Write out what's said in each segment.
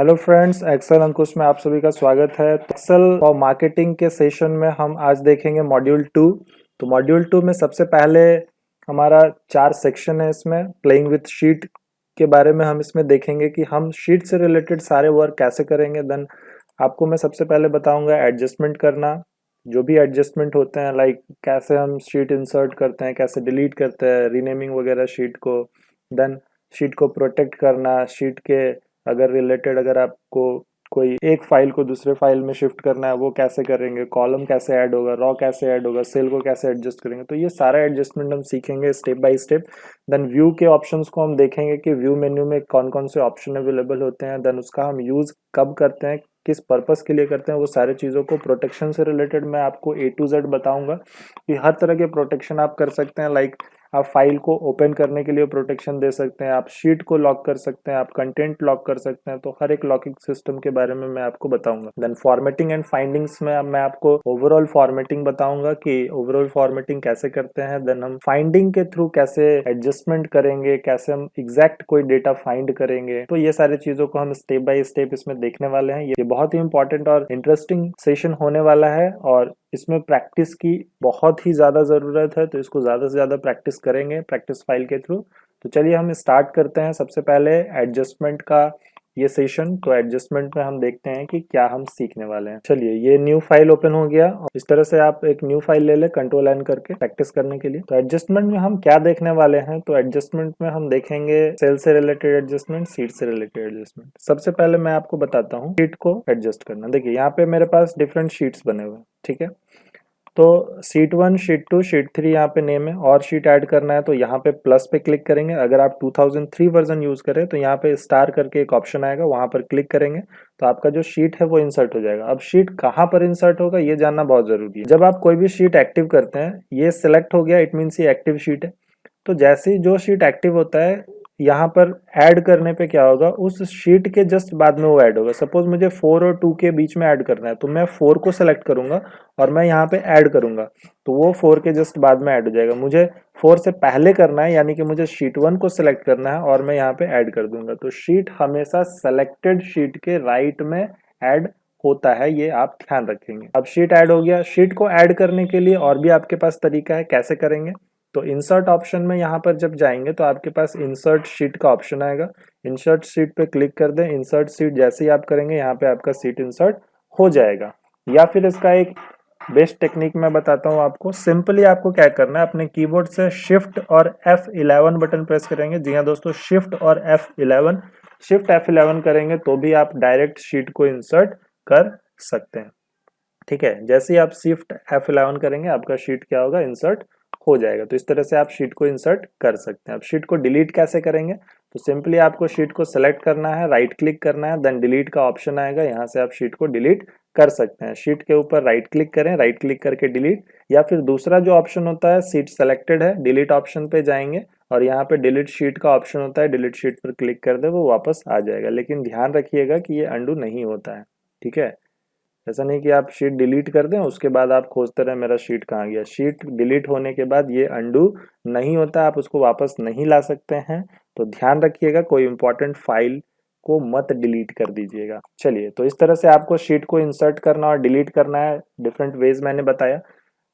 Hello friends, Excel अंकुश में आप सभी का स्वागत है। एक्सेल और मार्केटिंग के सेशन में हम आज देखेंगे मॉड्यूल 2। तो मॉड्यूल 2 में सबसे पहले हमारा 4 सेक्शन है। इसमें प्लेइंग विथ शीट के बारे में हम इसमें देखेंगे कि हम शीट से रिलेटेड सारे वर्क कैसे करेंगे। देन आपको मैं सबसे पहले बताऊंगा एडजस्टमेंट करना, जो भी एडजस्टमेंट होते हैं, लाइक कैसे हम शीट इंसर्ट करते हैं, कैसे डिलीट करते हैं, रीनेमिंग वगैरह शीट को। देन शीट को प्रोटेक्ट करना, शीट के अगर आपको कोई एक फाइल को दूसरे फाइल में शिफ्ट करना है वो कैसे करेंगे, कॉलम कैसे ऐड होगा, रॉ कैसे ऐड होगा, सेल को कैसे एडजस्ट करेंगे। तो ये सारा एडजस्टमेंट हम सीखेंगे step by step. Then view के ऑप्शंस को हम देखेंगे कि व्यू मेन्यू में कौन कौन से ऑप्शन अवेलेबल होते हैं, देन उसका हम यूज कब करते हैं, किस पर्पस के लिए करते हैं, वो सारी चीज़ों को प्रोटेक्शन से रिलेटेड मैं आपको A to Z बताऊंगा कि हर तरह के प्रोटेक्शन आप कर सकते हैं। लाइक आप फाइल को ओपन करने के लिए प्रोटेक्शन दे सकते हैं, आप शीट को लॉक कर सकते हैं, आप कंटेंट लॉक कर सकते हैं। तो हर एक लॉकिंग सिस्टम के बारे में मैं आपको बताऊंगा। देन फॉर्मेटिंग एंड फाइंडिंग्स में अब मैं आपको ओवरऑल फॉर्मेटिंग बताऊंगा कि ओवरऑल फॉर्मेटिंग कैसे करते हैं। देन हम फाइंडिंग के थ्रू कैसे एडजस्टमेंट करेंगे, कैसे हम एग्जैक्ट कोई डेटा फाइंड करेंगे। तो ये सारी चीजों को हम स्टेप बाय स्टेप इसमें देखने वाले हैं। ये बहुत ही इंपॉर्टेंट और इंटरेस्टिंग सेशन होने वाला है और इसमें प्रैक्टिस की बहुत ही ज्यादा जरूरत है। तो इसको ज्यादा से ज्यादा प्रैक्टिस करेंगे प्रैक्टिस फाइल के थ्रू। तो चलिए हम स्टार्ट करते हैं सबसे पहले एडजस्टमेंट का ये सेशन। तो एडजस्टमेंट में हम देखते हैं कि क्या हम सीखने वाले हैं। चलिए, ये न्यू फाइल ओपन हो गया। इस तरह से आप एक न्यू फाइल ले ले कंट्रोल एन करके प्रैक्टिस करने के लिए। तो एडजस्टमेंट में हम क्या देखने वाले हैं, तो एडजस्टमेंट में हम देखेंगे सेल से रिलेटेड एडजस्टमेंट, सीट से रिलेटेड एडजस्टमेंट। सबसे पहले मैं आपको बताता हूँ शीट को एडजस्ट करना। देखिए यहाँ पे मेरे पास डिफरेंट शीट्स बने हुए हैं, ठीक है। तो शीट 1, शीट 2, शीट 3 यहाँ पे नेम है। और शीट ऐड करना है तो यहाँ पे प्लस पे क्लिक करेंगे। अगर आप 2003 वर्जन यूज करें तो यहाँ पे स्टार करके एक ऑप्शन आएगा, वहां पर क्लिक करेंगे तो आपका जो शीट है वो इंसर्ट हो जाएगा। अब शीट कहाँ पर इंसर्ट होगा ये जानना बहुत जरूरी है। जब आप कोई भी शीट एक्टिव करते हैं, ये सिलेक्ट हो गया, इट मीन्स ये एक्टिव शीट है। तो जैसे ही जो शीट एक्टिव होता है, यहाँ पर ऐड करने पे क्या होगा, उस शीट के जस्ट बाद में वो ऐड होगा। सपोज मुझे 4 और 2 के बीच में ऐड करना है तो मैं 4 को सेलेक्ट करूंगा और मैं यहाँ पे ऐड करूंगा तो वो 4 के जस्ट बाद में ऐड हो जाएगा। मुझे 4 से पहले करना है, यानी कि मुझे शीट 1 को सिलेक्ट करना है और मैं यहाँ पे ऐड कर दूंगा। तो शीट हमेशा सेलेक्टेड शीट के राइट में ऐड होता है, ये आप ध्यान रखेंगे। अब शीट ऐड हो गया। शीट को ऐड करने के लिए और भी आपके पास तरीका है, कैसे करेंगे। तो इंसर्ट ऑप्शन में यहाँ पर जब जाएंगे तो आपके पास इंसर्ट शीट का ऑप्शन आएगा। इंसर्ट शीट पे क्लिक कर दें। इंसर्ट शीट जैसे ही आप करेंगे यहाँ पे आपका शीट इंसर्ट हो जाएगा। या फिर इसका एक बेस्ट टेक्निक मैं बताता हूँ आपको। सिंपली आपको क्या करना है, अपने कीबोर्ड से शिफ्ट और F11 बटन प्रेस करेंगे। जी हाँ दोस्तों, शिफ्ट और F11 करेंगे तो भी आप डायरेक्ट शीट को इंसर्ट कर सकते हैं, ठीक है। जैसे ही आप शिफ्ट F11 करेंगे आपका शीट क्या होगा, इंसर्ट हो जाएगा। तो इस तरह से आप शीट को इंसर्ट कर सकते हैं। अब शीट को डिलीट कैसे करेंगे, तो सिंपली आपको शीट को सेलेक्ट करना है, राइट क्लिक करना है, देन डिलीट का ऑप्शन आएगा, यहाँ से आप शीट को डिलीट कर सकते हैं। शीट के ऊपर राइट क्लिक करें, राइट क्लिक करके डिलीट, या फिर दूसरा जो ऑप्शन होता है, सीट सेलेक्टेड है, डिलीट ऑप्शन पे जाएंगे और यहाँ पे डिलीट शीट का ऑप्शन होता है, डिलीट शीट पर क्लिक कर दे, वो वापस आ जाएगा। लेकिन ध्यान रखिएगा कि ये अंडू नहीं होता है, ठीक है। ऐसा नहीं कि आप शीट डिलीट कर दें उसके बाद आप खोजते रहे मेरा शीट कहाँ गया। शीट डिलीट होने के बाद ये अंडू नहीं होता, आप उसको वापस नहीं ला सकते हैं। तो ध्यान रखिएगा, कोई इंपॉर्टेंट फाइल को मत डिलीट कर दीजिएगा। चलिए, तो इस तरह से आपको शीट को इंसर्ट करना और डिलीट करना है, डिफरेंट वेज मैंने बताया।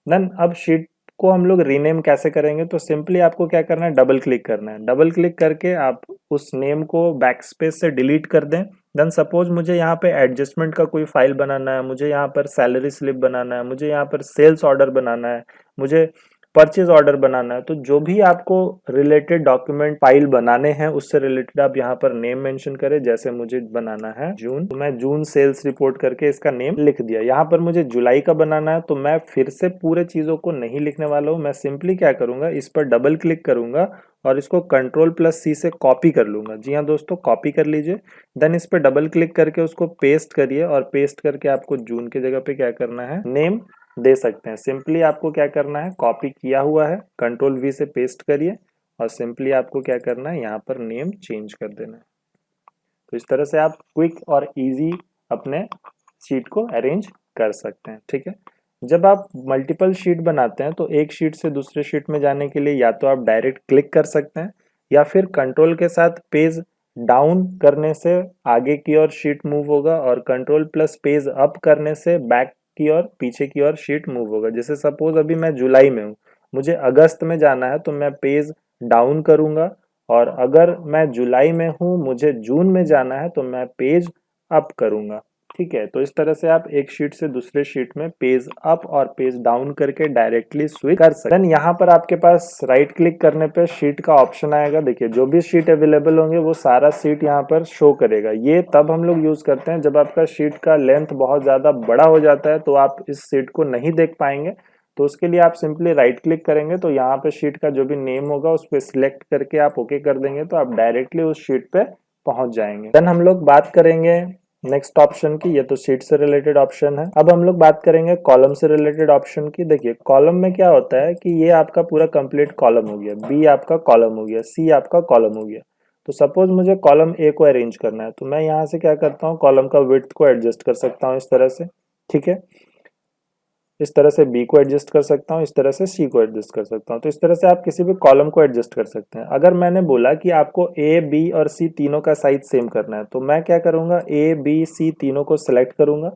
देन अब शीट को हम लोग रीनेम कैसे करेंगे, तो सिंपली आपको क्या करना है, डबल क्लिक करना है। डबल क्लिक करके आप उस नेम को बैकस्पेस से डिलीट कर दें। देन सपोज मुझे यहाँ पे एडजस्टमेंट का कोई फाइल बनाना है, मुझे यहाँ पर सैलरी स्लिप बनाना है, मुझे यहाँ पर सेल्स ऑर्डर बनाना है, मुझे परचेज ऑर्डर बनाना है। तो जो भी आपको रिलेटेड डॉक्यूमेंट फाइल बनाने हैं उससे रिलेटेड आप यहाँ पर नेम मेंशन करें। जैसे मुझे बनाना है जून, तो मैं जून सेल्स रिपोर्ट करके इसका नेम लिख दिया। यहाँ पर मुझे जुलाई का बनाना है तो मैं फिर से पूरे चीजों को नहीं लिखने वाला हूँ। मैं सिंपली क्या करूंगा, इस पर डबल क्लिक करूंगा और इसको Ctrl+C से कॉपी कर लूंगा। जी हाँ दोस्तों, कॉपी कर लीजिए। देन इस पर डबल क्लिक करके उसको पेस्ट करिए और पेस्ट करके आपको जून की जगह पे क्या करना है, नेम दे सकते हैं। सिंपली आपको क्या करना है, कॉपी किया हुआ है, Ctrl+V से पेस्ट करिए और सिंपली आपको क्या करना है, यहाँ पर नेम चेंज कर देना है। तो इस तरह से आप क्विक और इजी अपने शीट को अरेंज कर सकते हैं, ठीक है। जब आप मल्टीपल शीट बनाते हैं तो एक शीट से दूसरे शीट में जाने के लिए या तो आप डायरेक्ट क्लिक कर सकते हैं या फिर कंट्रोल के साथ पेज डाउन करने से आगे की ओर शीट मूव होगा और कंट्रोल प्लस पेज अप करने से बैक की ओर पीछे की ओर शीट मूव होगा। जैसे सपोज अभी मैं जुलाई में हूँ, मुझे अगस्त में जाना है तो मैं पेज डाउन करूंगा, और अगर मैं जुलाई में हूँ मुझे जून में जाना है तो मैं पेज अप करूंगा। ठीक है, तो इस तरह से आप एक शीट से दूसरे शीट में पेज अप और पेज डाउन करके डायरेक्टली स्विच कर सकते हैं। देन यहाँ पर आपके पास राइट क्लिक करने पे शीट का ऑप्शन आएगा। देखिए जो भी शीट अवेलेबल होंगे वो सारा शीट यहाँ पर शो करेगा। ये तब हम लोग यूज करते हैं जब आपका शीट का लेंथ बहुत ज्यादा बड़ा हो जाता है तो आप इस शीट को नहीं देख पाएंगे। तो उसके लिए आप सिंपली राइट क्लिक करेंगे तो यहाँ पे शीट का जो भी नेम होगा उस पर सिलेक्ट करके आप ओके कर देंगे तो आप डायरेक्टली उस शीट पे पहुंच जाएंगे। देन हम लोग बात करेंगे नेक्स्ट ऑप्शन की। ये तो शीट से रिलेटेड ऑप्शन है। अब हम लोग बात करेंगे कॉलम से रिलेटेड ऑप्शन की। देखिए कॉलम में क्या होता है कि ये आपका पूरा कंप्लीट कॉलम हो गया, बी आपका कॉलम हो गया, सी आपका कॉलम हो गया। तो सपोज मुझे कॉलम ए को अरेंज करना है तो मैं यहाँ से क्या करता हूँ, कॉलम का विड्थ को एडजस्ट कर सकता हूँ इस तरह से। ठीक है, इस तरह से बी को एडजस्ट कर सकता हूँ, इस तरह से सी को एडजस्ट कर सकता हूँ। तो इस तरह से आप किसी भी कॉलम को एडजस्ट कर सकते हैं। अगर मैंने बोला कि आपको ए बी और सी तीनों का साइज सेम करना है तो मैं क्या करूंगा, ए बी सी तीनों को सिलेक्ट करूंगा।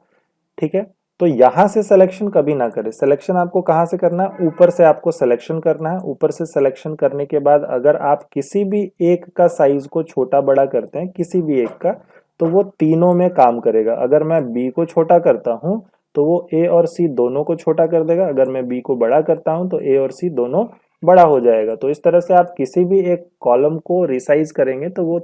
ठीक है, तो यहां से सिलेक्शन कभी ना करें। सिलेक्शन आपको कहां से करना है, ऊपर से आपको सिलेक्शन करना है। ऊपर से सिलेक्शन करने के बाद अगर आप किसी भी एक का साइज को छोटा बड़ा करते हैं, किसी भी एक का, तो वो तीनों में काम करेगा। अगर मैं बी को छोटा करता हूं तो वो ए और सी दोनों को छोटा कर देगा। अगर मैं बी को बड़ा करता हूं तो ए और सी दोनों बड़ा हो जाएगा। तो इस तरह से आप किसी भी एक कॉलम को रिसाइज करेंगे तो वो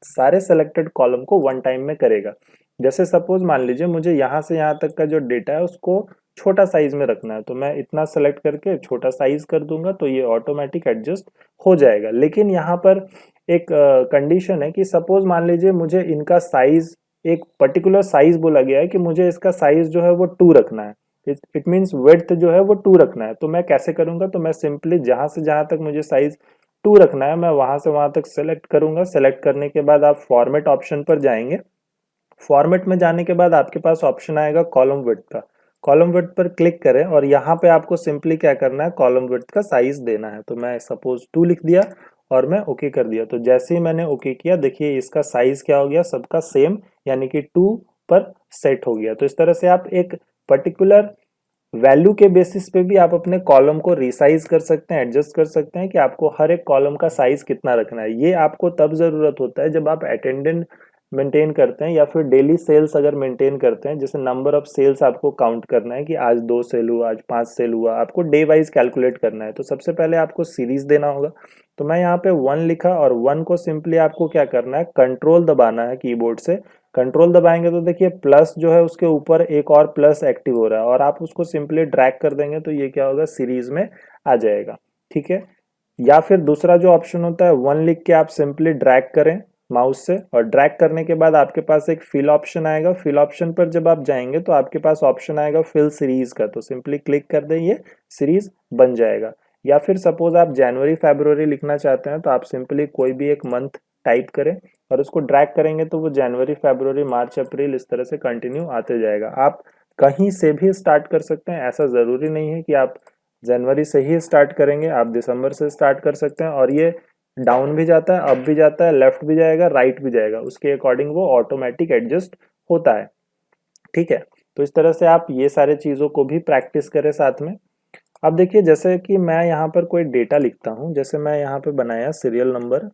सारे सेलेक्टेड कॉलम को वन टाइम में करेगा। जैसे सपोज मान लीजिए मुझे यहाँ से यहाँ तक का जो डेटा है उसको छोटा साइज में रखना है तो मैं इतना सेलेक्ट करके छोटा साइज कर दूंगा तो ये ऑटोमेटिक एडजस्ट हो जाएगा। लेकिन यहाँ पर एक कंडीशन है कि सपोज मान लीजिए मुझे इनका साइज, एक पर्टिकुलर साइज बोला गया है कि मुझे इसका साइज जो है वो 2 रखना है। इट मीन्स विड्थ जो है वो 2 रखना है। तो मैं कैसे करूंगा, तो मैं सिंपली जहां से जहां तक मुझे साइज 2 रखना है मैं वहां से वहां तक सेलेक्ट करूंगा। सेलेक्ट करने के बाद आप फॉर्मेट ऑप्शन पर जाएंगे। फॉर्मेट में जाने के बाद आपके पास ऑप्शन आएगा कॉलम विड्थ का। कॉलम विड्थ पर क्लिक करें और यहाँ पे आपको सिंपली क्या करना है, कॉलम विड्थ का साइज देना है। तो मैं सपोज 2 लिख दिया और मैं ओके कर दिया। तो जैसे ही मैंने ओके किया देखिए इसका साइज क्या हो गया, सबका सेम, यानी कि 2 पर सेट हो गया। तो इस तरह से आप एक पर्टिकुलर वैल्यू के बेसिस पे भी आप अपने कॉलम को रिसाइज कर सकते हैं, एडजस्ट कर सकते हैं कि आपको हर एक कॉलम का साइज कितना रखना है। ये आपको तब जरूरत होता है जब आप अटेंडेंट मेंटेन करते हैं या फिर डेली सेल्स अगर मेंटेन करते हैं। जैसे नंबर ऑफ सेल्स आपको काउंट करना है कि आज 2 सेल हुआ, आज 5 सेल हुआ, आपको डे वाइज कैलकुलेट करना है। तो सबसे पहले आपको सीरीज देना होगा। तो मैं यहाँ पे 1 लिखा और 1 को सिंपली आपको क्या करना है, कंट्रोल दबाना है कीबोर्ड से। कंट्रोल दबाएंगे तो देखिए प्लस जो है उसके ऊपर एक और प्लस एक्टिव हो रहा है और आप उसको सिंपली ड्रैग कर देंगे तो ये क्या होगा, सीरीज में आ जाएगा। ठीक है, या फिर दूसरा जो ऑप्शन होता है 1 लिख के आप सिंपली ड्रैग करें माउस से, और ड्रैग करने के बाद आपके पास एक फिल ऑप्शन आएगा। फिल ऑप्शन पर जब आप जाएंगे तो आपके पास ऑप्शन आएगा फिल सीरीज का, तो सिंपली क्लिक कर दें, ये सीरीज बन जाएगा। या फिर सपोज आप जनवरी फरवरी लिखना चाहते हैं तो आप सिंपली कोई भी एक मंथ टाइप करें और उसको ड्रैग करेंगे तो वो जनवरी फरवरी मार्च अप्रैल इस तरह से कंटिन्यू आते जाएगा। आप कहीं से भी स्टार्ट कर सकते हैं, ऐसा जरूरी नहीं है कि आप जनवरी से ही स्टार्ट करेंगे, आप दिसंबर से स्टार्ट कर सकते हैं। और ये डाउन भी जाता है, अप भी जाता है, लेफ्ट भी जाएगा, राइट भी जाएगा, उसके अकॉर्डिंग वो ऑटोमेटिक एडजस्ट होता है। ठीक है, तो इस तरह से आप ये सारे चीजों को भी प्रैक्टिस करें साथ में। अब देखिए जैसे कि मैं यहाँ पर कोई डेटा लिखता हूँ, जैसे मैं यहाँ पे बनाया serial number,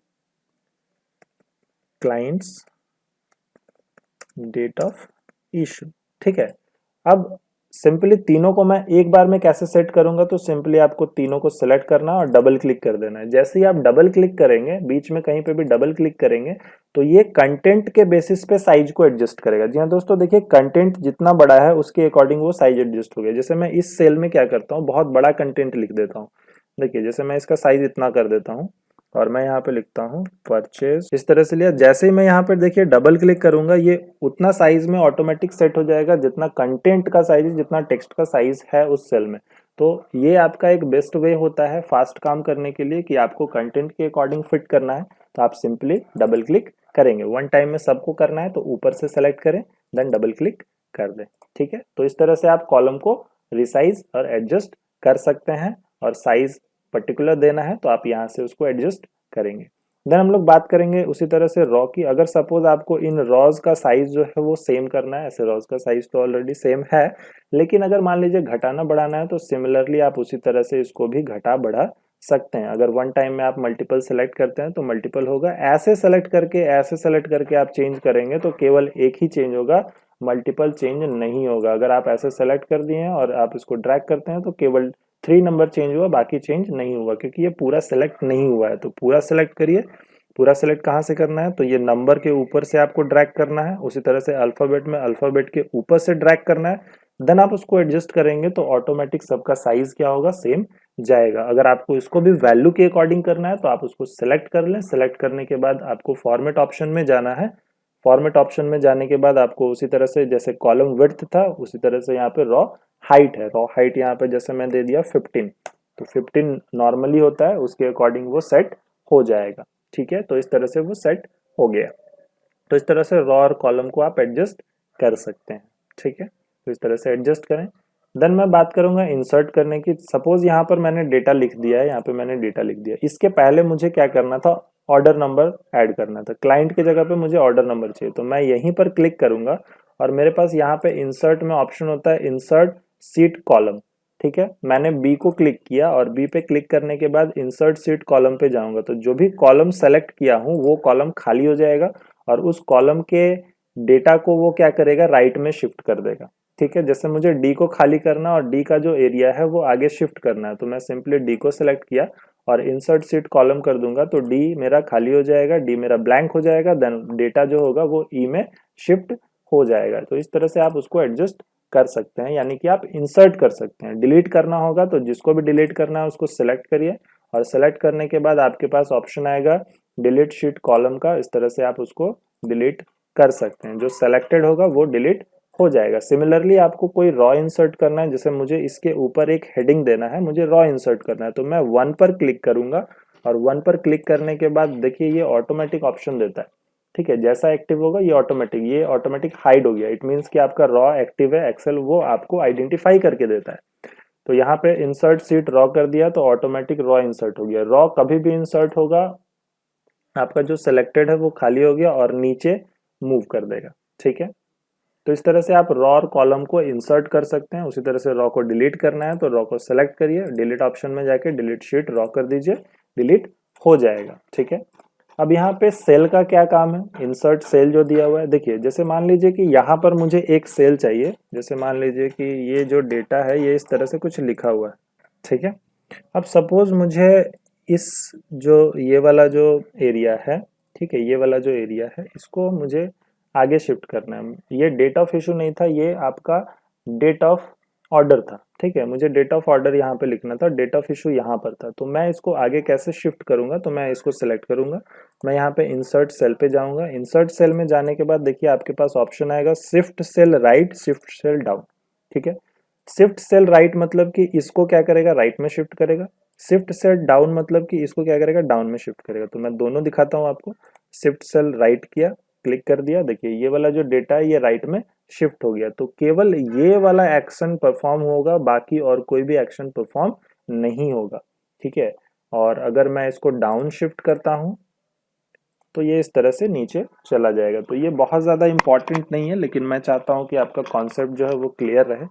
clients, date of issue. ठीक है, अब सिंपली तीनों को मैं एक बार में कैसे सेट करूंगा, तो सिंपली आपको तीनों को सिलेक्ट करना और डबल क्लिक कर देना है। जैसे ही आप डबल क्लिक करेंगे, बीच में कहीं पे भी डबल क्लिक करेंगे तो ये कंटेंट के बेसिस पे साइज को एडजस्ट करेगा। जी हाँ दोस्तों, देखिए कंटेंट जितना बड़ा है उसके अकॉर्डिंग वो साइज एडजस्ट हो गया। जैसे मैं इस सेल में क्या करता हूँ, बहुत बड़ा कंटेंट लिख देता हूँ। देखिए जैसे मैं इसका साइज इतना कर देता हूँ और मैं यहाँ पे लिखता हूँ परचेज, इस तरह से लिया। जैसे ही मैं यहाँ पे देखिए डबल क्लिक करूंगा ये उतना साइज में ऑटोमेटिक सेट हो जाएगा जितना कंटेंट का साइज, जितना टेक्स्ट का साइज है उस सेल में। तो ये आपका एक बेस्ट वे होता है फास्ट काम करने के लिए कि आपको कंटेंट के अकॉर्डिंग फिट करना है तो आप सिंपली डबल क्लिक करेंगे। वन टाइम में सबको करना है तो ऊपर से सेलेक्ट करें देन डबल क्लिक कर दें। ठीक है, तो इस तरह से आप कॉलम को रिसाइज और एडजस्ट कर सकते हैं और साइज पर्टिकुलर देना है तो आप यहाँ से उसको एडजस्ट करेंगे। देन हम लोग बात करेंगे उसी तरह से रॉ की। अगर सपोज आपको इन रॉज का साइज जो है वो सेम करना है, ऐसे रॉज का साइज तो ऑलरेडी सेम है, लेकिन अगर मान लीजिए घटाना बढ़ाना है तो सिमिलरली आप उसी तरह से इसको भी घटा बढ़ा सकते हैं। अगर वन टाइम में आप मल्टीपल सेलेक्ट करते हैं तो मल्टीपल होगा, ऐसे सेलेक्ट करके आप चेंज करेंगे तो केवल एक ही चेंज होगा, मल्टीपल चेंज नहीं होगा। अगर आप ऐसे सेलेक्ट कर दिए हैं और आप इसको ड्रैग करते हैं तो केवल 3 नंबर चेंज हुआ, बाकी चेंज नहीं हुआ, क्योंकि ये पूरा सेलेक्ट नहीं हुआ है। तो पूरा सेलेक्ट करिए। पूरा सेलेक्ट कहाँ से करना है, तो ये नंबर के ऊपर से आपको ड्रैग करना है, उसी तरह से अल्फाबेट में अल्फाबेट के ऊपर से ड्रैग करना है। देन आप उसको एडजस्ट करेंगे तो ऑटोमेटिक सबका साइज क्या होगा, सेम जाएगा। अगर आपको इसको भी वैल्यू के अकॉर्डिंग करना है तो आप उसको सेलेक्ट कर लें। सेलेक्ट करने के बाद आपको फॉर्मेट ऑप्शन में जाना है। फॉर्मेट ऑप्शन में जाने के बाद आपको उसी तरह से जैसे कॉलम विड्थ था उसी तरह से यहाँ पे रॉ हाइट है, रॉ हाइट यहाँ पे जैसे मैं दे दिया 15, तो 15 नॉर्मली होता है, उसके अकॉर्डिंग वो सेट हो जाएगा। ठीक है, तो इस तरह से वो सेट हो गया। तो इस तरह से रॉ और कॉलम को आप एडजस्ट कर सकते हैं। ठीक है, तो इस तरह से एडजस्ट करें। देन मैं बात करूंगा इंसर्ट करने की। सपोज यहाँ पर मैंने डेटा लिख दिया है, यहाँ पे मैंने डेटा लिख दिया, इसके पहले मुझे क्या करना था, ऑर्डर नंबर ऐड करना था। क्लाइंट की जगह पे मुझे ऑर्डर नंबर चाहिए, तो मैं यहीं पर क्लिक करूंगा और मेरे पास यहाँ पे इंसर्ट में ऑप्शन होता है इंसर्ट सीट कॉलम। ठीक है, मैंने बी को क्लिक किया और बी पे क्लिक करने के बाद इंसर्ट सीट कॉलम पे जाऊंगा, तो जो भी कॉलम सेलेक्ट किया हूं वो कॉलम खाली हो जाएगा और उस कॉलम के डेटा को वो क्या करेगा, राइट में शिफ्ट कर देगा। ठीक है, जैसे मुझे डी को खाली करना और डी का जो एरिया है वो आगे शिफ्ट करना है, तो मैं सिंपली डी को सिलेक्ट किया और इंसर्ट सीट कॉलम कर दूंगा, तो डी मेरा खाली हो जाएगा, डी मेरा ब्लैंक हो जाएगा। देन डेटा जो होगा वो ई में शिफ्ट हो जाएगा। तो इस तरह से आप उसको एडजस्ट कर सकते हैं, यानी कि आप इंसर्ट कर सकते हैं। डिलीट करना होगा तो जिसको भी डिलीट करना है उसको सिलेक्ट करिए और सिलेक्ट करने के बाद आपके पास ऑप्शन आएगा डिलीट शीट कॉलम का, इस तरह से आप उसको डिलीट कर सकते हैं। जो सेलेक्टेड होगा वो डिलीट हो जाएगा। सिमिलरली आपको कोई रॉ इंसर्ट करना है, जैसे मुझे इसके ऊपर एक हेडिंग देना है, मुझे रॉ इंसर्ट करना है, तो मैं 1 पर क्लिक करूंगा और 1 पर क्लिक करने के बाद देखिए ये ऑटोमेटिक ऑप्शन देता है। ठीक है, जैसा एक्टिव होगा ये ऑटोमेटिक हाइड हो गया। इट मीन्स कि आपका रॉ एक्टिव है, एक्सेल वो आपको आइडेंटिफाई करके देता है। तो यहाँ पे इंसर्ट सीट रॉ कर दिया तो ऑटोमेटिक रॉ इंसर्ट हो गया। रॉ कभी भी इंसर्ट होगा, आपका जो सिलेक्टेड है वो खाली हो गया और नीचे मूव कर देगा। ठीक है, तो इस तरह से आप रॉ और कॉलम को इंसर्ट कर सकते हैं। उसी तरह से रॉ को डिलीट करना है तो रॉ को सेलेक्ट करिए, डिलीट ऑप्शन में जाके डिलीट शीट रॉ कर दीजिए, डिलीट हो जाएगा। ठीक है, अब यहाँ पे सेल का क्या काम है, इंसर्ट सेल जो दिया हुआ है, देखिए जैसे मान लीजिए कि यहाँ पर मुझे एक सेल चाहिए, जैसे मान लीजिए कि ये जो डेटा है ये इस तरह से कुछ लिखा हुआ है। ठीक है, अब सपोज मुझे इस जो ये वाला जो एरिया है, ठीक है, ये वाला जो एरिया है इसको मुझे आगे शिफ्ट करना है। ये डेट ऑफ इशू नहीं था, ये आपका डेट ऑफ ऑर्डर था। ठीक है, मुझे डेट ऑफ ऑर्डर यहाँ पे लिखना था, डेट ऑफ इशू यहाँ पर था, तो मैं इसको आगे कैसे शिफ्ट करूंगा, तो मैं इसको सिलेक्ट करूंगा, मैं यहाँ पे इंसर्ट सेल पे जाऊंगा। इंसर्ट सेल में जाने के बाद देखिए आपके पास ऑप्शन आएगा shift cell right, shift cell down. ठीक है, शिफ्ट सेल राइट मतलब कि इसको क्या करेगा, राइट में शिफ्ट करेगा। शिफ्ट सेल डाउन मतलब कि इसको क्या करेगा, डाउन में शिफ्ट करेगा। तो मैं दोनों दिखाता हूँ आपको। शिफ्ट सेल राइट किया, क्लिक कर दिया, देखिए ये वाला जो डेटा है ये राइट में शिफ्ट हो गया। तो केवल ये वाला एक्शन परफॉर्म होगा, बाकी और कोई भी एक्शन परफॉर्म नहीं होगा। ठीक है, और अगर मैं इसको डाउन शिफ्ट करता हूं तो ये इस तरह से नीचे चला जाएगा। तो ये बहुत ज़्यादा इंपॉर्टेंट नहीं है, लेकिन मैं चाहता हूं कि आपका कॉन्सेप्ट जो है वो क्लियर रहे,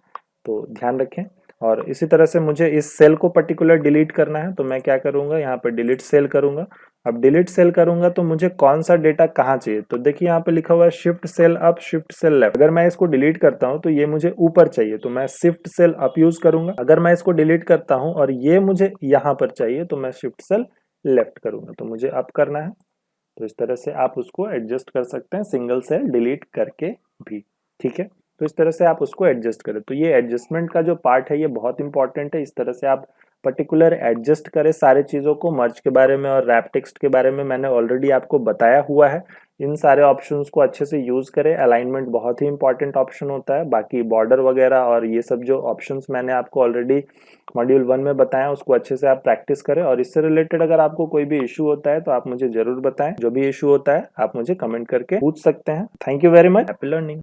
तो ध्यान रखें। और इसी तरह से मुझे इस सेल को पर्टिकुलर डिलीट करना है, तो मैं क्या करूंगा, यहाँ पे डिलीट सेल करूंगा। अब डिलीट सेल करूंगा तो मुझे कौन सा डेटा कहाँ चाहिए, तो देखिए यहाँ पे लिखा हुआ है shift cell up, shift cell left. अगर मैं इसको डिलीट करता हूँ तो ये मुझे ऊपर चाहिए, तो मैं शिफ्ट सेल अप यूज करूंगा। अगर मैं इसको डिलीट करता हूँ और ये मुझे यहाँ पर चाहिए तो मैं शिफ्ट सेल लेफ्ट करूंगा। तो मुझे अप करना है, तो इस तरह से आप उसको एडजस्ट कर सकते हैं सिंगल सेल डिलीट करके भी। ठीक है, तो इस तरह से आप उसको एडजस्ट करें। तो ये एडजस्टमेंट का जो पार्ट है ये बहुत इंपॉर्टेंट है। इस तरह से आप पर्टिकुलर एडजस्ट करें सारे चीज़ों को। मर्ज के बारे में और रैप टेक्स्ट के बारे में मैंने ऑलरेडी आपको बताया हुआ है। इन सारे ऑप्शंस को अच्छे से यूज करें। अलाइनमेंट बहुत ही इंपॉर्टेंट ऑप्शन होता है। बाकी बॉर्डर वगैरह और ये सब जो ऑप्शंस मैंने आपको ऑलरेडी मॉड्यूल 1 में बताया उसको अच्छे से आप प्रैक्टिस करें। और इससे रिलेटेड अगर आपको कोई भी इशू होता है तो आप मुझे जरूर बताएं। जो भी इशू होता है आप मुझे कमेंट करके पूछ सकते हैं। Thank you very much, happy learning.